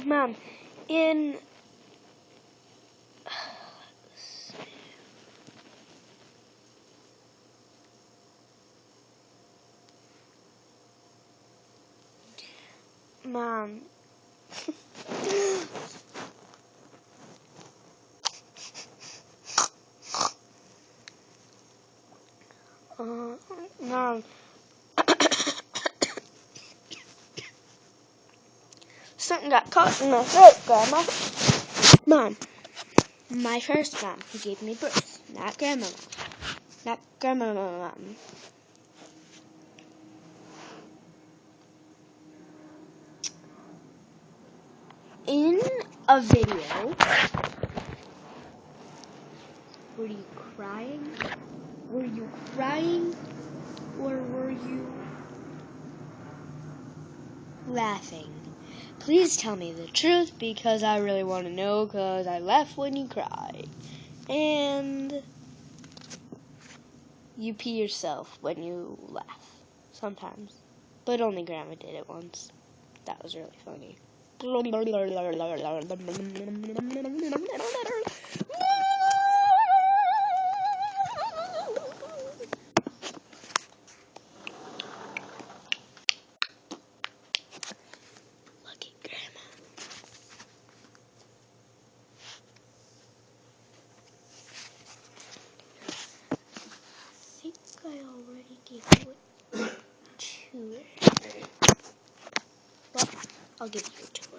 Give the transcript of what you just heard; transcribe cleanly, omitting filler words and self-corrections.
Mom, in Mom. Mom. Something got caught in my throat, Grandma. Mom. My first mom who gave me birth, not Grandma Mom. Not Grandma Mom. In a video, were you crying? Were you crying? Or were you laughing? Please tell me the truth because I really want to know because I laugh when you cry. And you pee yourself when you laugh. Sometimes. But only Grandma did it once. That was really funny. Look at Grandma. I think I already gave you a tour. Well, I'll give you a tour.